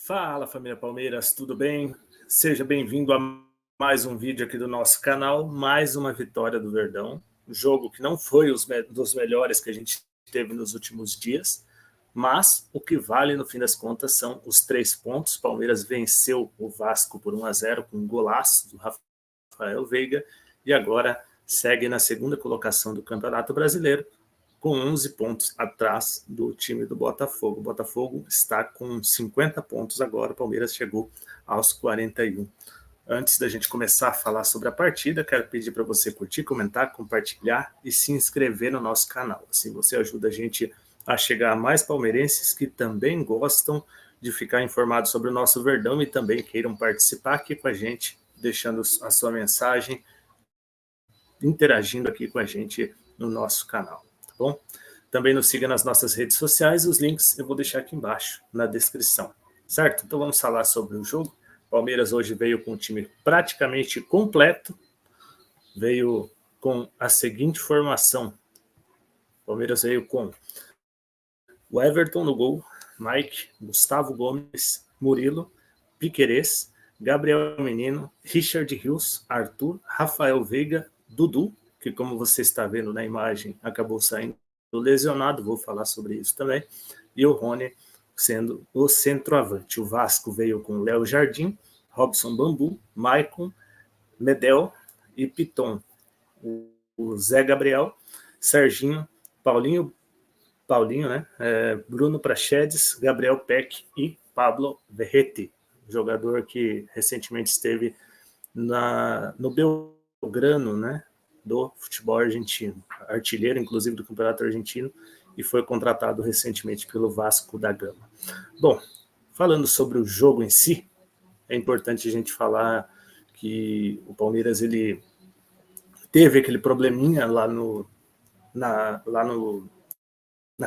Fala, família Palmeiras, tudo bem? Seja bem-vindo a mais um vídeo aqui do nosso canal, mais uma vitória do Verdão, um jogo que não foi dos melhores que a gente teve nos últimos dias, mas o que vale no fim das contas são os 3 pontos. Palmeiras venceu o Vasco por 1-0 com um golaço do Rafael Veiga e agora segue na segunda colocação do Campeonato Brasileiro, com 11 pontos atrás do time do Botafogo. O Botafogo está com 50 pontos agora, o Palmeiras chegou aos 41. Antes da gente começar a falar sobre a partida, quero pedir para você curtir, comentar, compartilhar e se inscrever no nosso canal. Assim você ajuda a gente a chegar a mais palmeirenses que também gostam de ficar informados sobre o nosso Verdão e também queiram participar aqui com a gente, deixando a sua mensagem, interagindo aqui com a gente no nosso canal. Bom, também nos siga nas nossas redes sociais, os links eu vou deixar aqui embaixo na descrição, certo? Então vamos falar sobre o jogo. Palmeiras hoje veio com um time praticamente completo, veio com a seguinte formação. Palmeiras veio com o Everton no gol, Mike, Gustavo Gomes, Murilo, Piquerez, Gabriel Menino, Richard Rios, Arthur, Rafael Veiga, Dudu, que como você está vendo na imagem, acabou saindo lesionado, vou falar sobre isso também, e o Rony sendo o centroavante. O Vasco veio com Léo Jardim, Robson Bambu, Maicon, Medel e Piton. O Zé Gabriel, Serginho, Paulinho, né? Bruno Praxedes, Gabriel Peck e Pablo Verrete, jogador que recentemente esteve no Belgrano, né, do futebol argentino, artilheiro inclusive do campeonato argentino, e foi contratado recentemente pelo Vasco da Gama. Bom, falando sobre o jogo em si, é importante a gente falar que o Palmeiras ele teve aquele probleminha na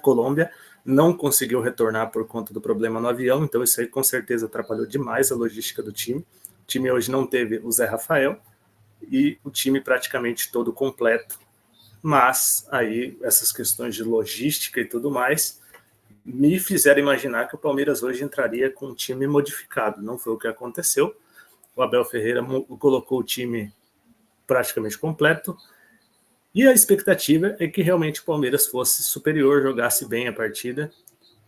Colômbia, não conseguiu retornar por conta do problema no avião, então isso aí com certeza atrapalhou demais a logística do time. O time hoje não teve o Zé Rafael e o time praticamente todo completo, mas aí essas questões de logística e tudo mais me fizeram imaginar que o Palmeiras hoje entraria com um time modificado. Não foi o que aconteceu. O Abel Ferreira colocou o time praticamente completo, e a expectativa é que realmente o Palmeiras fosse superior, jogasse bem a partida.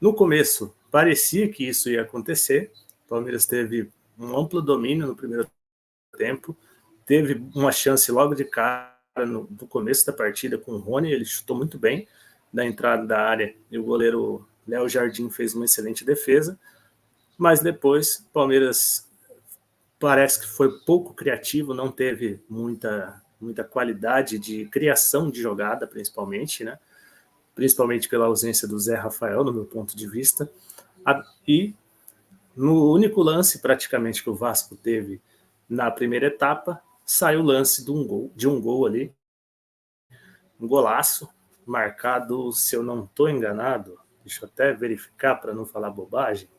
No começo, parecia que isso ia acontecer. O Palmeiras teve um amplo domínio no primeiro tempo, teve uma chance logo de cara no começo da partida com o Rony, ele chutou muito bem na entrada da área e o goleiro Léo Jardim fez uma excelente defesa, mas depois o Palmeiras parece que foi pouco criativo, não teve muita qualidade de criação de jogada, principalmente, né? Principalmente pela ausência do Zé Rafael, no meu ponto de vista. E no único lance, praticamente, que o Vasco teve na primeira etapa, saiu o lance de um gol ali, um golaço, marcado, se eu não estou enganado, deixa eu até verificar para não falar bobagem,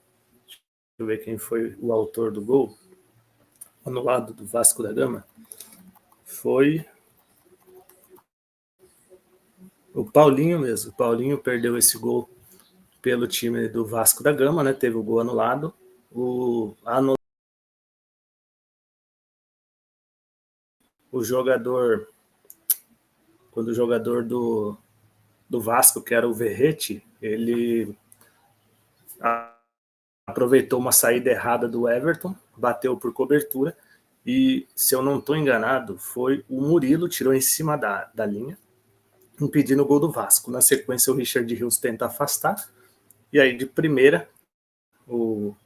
deixa eu ver quem foi o autor do gol, anulado do Vasco da Gama. Foi o Paulinho mesmo. O Paulinho perdeu esse gol pelo time do Vasco da Gama, né? Teve o gol anulado. O jogador, quando o jogador do Vasco, que era o Verrete, ele aproveitou uma saída errada do Everton, bateu por cobertura e, se eu não estou enganado, foi o Murilo, tirou em cima da linha, impedindo o gol do Vasco. Na sequência, o Richard Rios tenta afastar, e aí de primeira o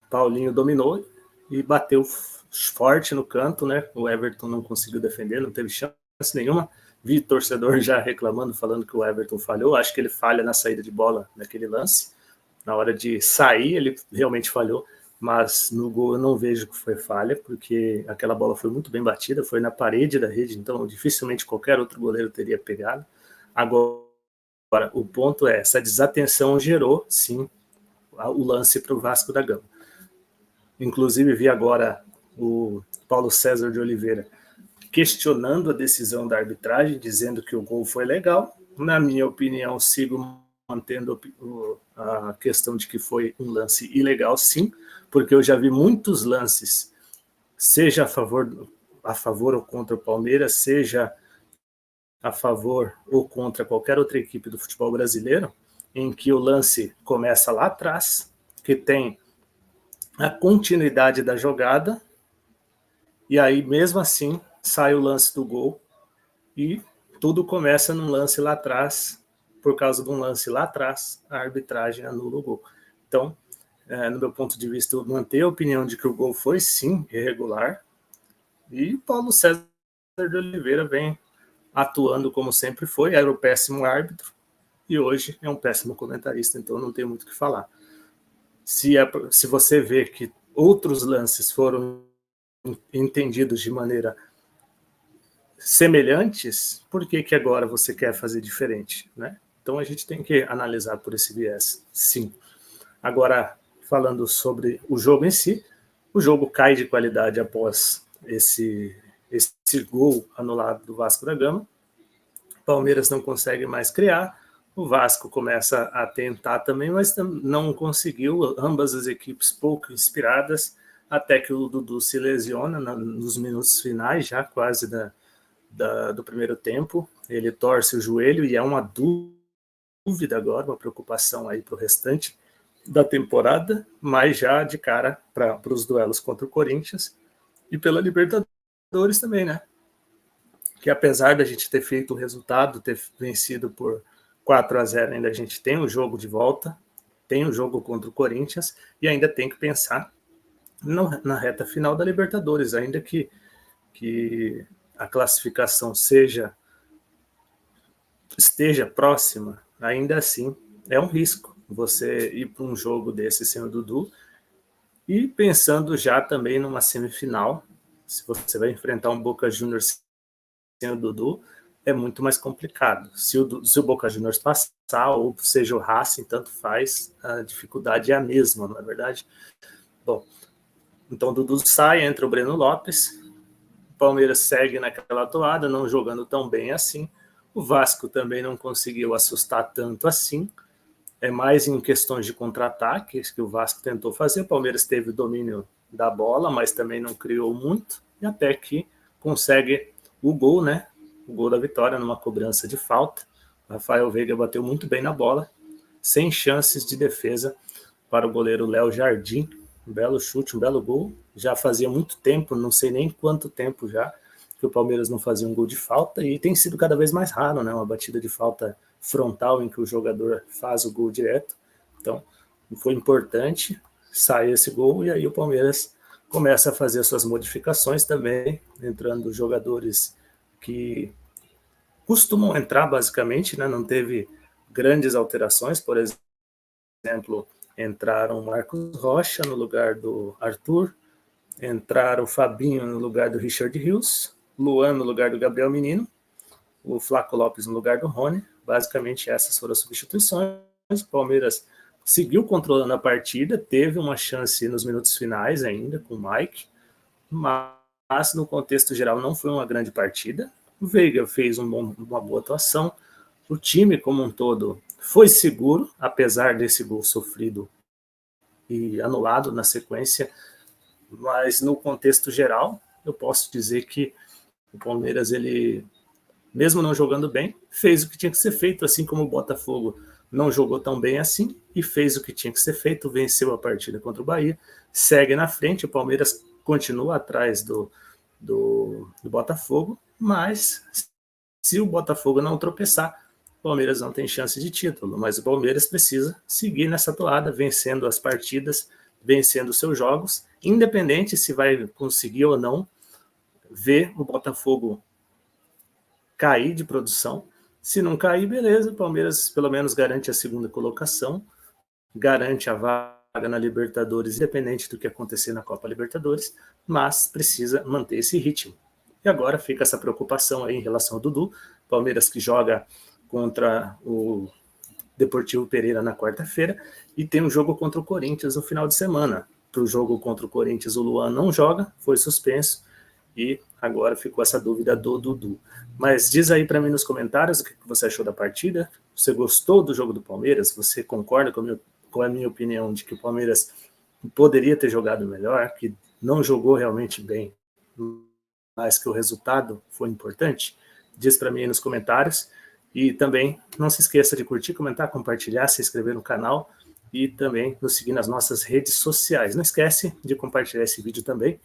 Paulinho dominou e bateu forte no canto, né? O Everton não conseguiu defender, não teve chance nenhuma. Vi torcedor já reclamando, falando que o Everton falhou. Acho que ele falha na saída de bola naquele lance. Na hora de sair, ele realmente falhou, mas no gol eu não vejo que foi falha, porque aquela bola foi muito bem batida, foi na parede da rede, então dificilmente qualquer outro goleiro teria pegado. Agora, o ponto é, essa desatenção gerou, sim, o lance para o Vasco da Gama. Inclusive, vi agora o Paulo César de Oliveira questionando a decisão da arbitragem, dizendo que o gol foi legal. Na minha opinião, sigo mantendo a questão de que foi um lance ilegal, sim, porque eu já vi muitos lances, seja a favor ou contra o Palmeiras, seja a favor ou contra qualquer outra equipe do futebol brasileiro, em que o lance começa lá atrás, que tem a continuidade da jogada, e aí mesmo assim sai o lance do gol e tudo começa num lance lá atrás, por causa de um lance lá atrás, a arbitragem anula o gol. Então, no meu ponto de vista, eu mantenho a opinião de que o gol foi sim irregular, e Paulo César de Oliveira vem atuando como sempre foi, era o péssimo árbitro, e hoje é um péssimo comentarista, então não tem muito o que falar. Se você vê que outros lances foram entendidos de maneira semelhantes, por que agora você quer fazer diferente, né? Então a gente tem que analisar por esse viés, sim. Agora, falando sobre o jogo em si, o jogo cai de qualidade após esse gol anulado do Vasco da Gama. O Palmeiras não consegue mais criar, o Vasco começa a tentar também, mas não conseguiu, ambas as equipes pouco inspiradas, até que o Dudu se lesiona nos minutos finais, já quase do primeiro tempo. Ele torce o joelho e é uma dúvida agora, uma preocupação aí para o restante da temporada, mas já de cara para os duelos contra o Corinthians e pela Libertadores também, né? Que apesar da gente ter feito o resultado, ter vencido por 4-0, ainda a gente tem o jogo de volta, tem o jogo contra o Corinthians e ainda tem que pensar na reta final da Libertadores, ainda que a classificação esteja próxima, ainda assim é um risco você ir para um jogo desse sem o Dudu, e pensando já também numa semifinal, se você vai enfrentar um Boca Juniors sem o Dudu, é muito mais complicado. Se o Boca Juniors passar, ou seja o Racing, tanto faz, a dificuldade é a mesma, não é verdade? Bom, então o Dudu sai, entra o Breno Lopes, o Palmeiras segue naquela toada, não jogando tão bem assim, o Vasco também não conseguiu assustar tanto assim, é mais em questões de contra-ataques que o Vasco tentou fazer, o Palmeiras teve o domínio da bola, mas também não criou muito, e até que consegue o gol, né? O gol da vitória numa cobrança de falta. O Rafael Veiga bateu muito bem na bola, sem chances de defesa para o goleiro Léo Jardim. Um belo chute, um belo gol. Já fazia muito tempo, não sei nem quanto tempo já, que o Palmeiras não fazia um gol de falta, e tem sido cada vez mais raro, né? Uma batida de falta frontal em que o jogador faz o gol direto. Então, foi importante sair esse gol, e aí o Palmeiras começa a fazer suas modificações também, entrando jogadores que costumam entrar basicamente, né? Não teve grandes alterações, por exemplo, entraram Marcos Rocha no lugar do Arthur, entraram o Fabinho no lugar do Richard Rios, Luan no lugar do Gabriel Menino, o Flaco Lopes no lugar do Rony. Basicamente essas foram as substituições. O Palmeiras seguiu controlando a partida, teve uma chance nos minutos finais ainda com o Mike, mas no contexto geral não foi uma grande partida. O Veiga fez uma boa atuação, o time como um todo foi seguro, apesar desse gol sofrido e anulado na sequência, mas no contexto geral eu posso dizer que o Palmeiras, ele, mesmo não jogando bem, fez o que tinha que ser feito, assim como o Botafogo não jogou tão bem assim e fez o que tinha que ser feito, venceu a partida contra o Bahia, segue na frente, o Palmeiras continua atrás do Botafogo, mas se o Botafogo não tropeçar, o Palmeiras não tem chance de título, mas o Palmeiras precisa seguir nessa toada, vencendo as partidas, vencendo seus jogos, independente se vai conseguir ou não ver o Botafogo cair de produção. Se não cair, beleza, o Palmeiras pelo menos garante a segunda colocação, garante a vaga na Libertadores, independente do que acontecer na Copa Libertadores, mas precisa manter esse ritmo. E agora fica essa preocupação aí em relação ao Dudu, Palmeiras que joga contra o Deportivo Pereira na quarta-feira e tem um jogo contra o Corinthians no final de semana. Para o jogo contra o Corinthians, o Luan não joga, foi suspenso, e agora ficou essa dúvida do Dudu. Mas diz aí para mim nos comentários o que você achou da partida. Você gostou do jogo do Palmeiras? Você concorda com a minha opinião de que o Palmeiras poderia ter jogado melhor, que não jogou realmente bem, mas que o resultado foi importante? Diz para mim aí nos comentários. E também não se esqueça de curtir, comentar, compartilhar, se inscrever no canal e também nos seguir nas nossas redes sociais. Não esquece de compartilhar esse vídeo também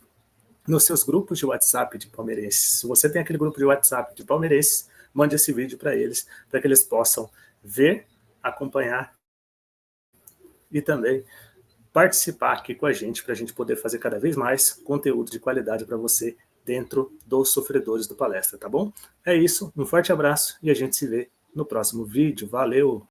nos seus grupos de WhatsApp de palmeirenses. Se você tem aquele grupo de WhatsApp de palmeirenses, mande esse vídeo para que eles possam ver, acompanhar e também participar aqui com a gente, para a gente poder fazer cada vez mais conteúdo de qualidade para você dentro dos Sofredores do Palestra, tá bom? É isso, um forte abraço e a gente se vê no próximo vídeo. Valeu!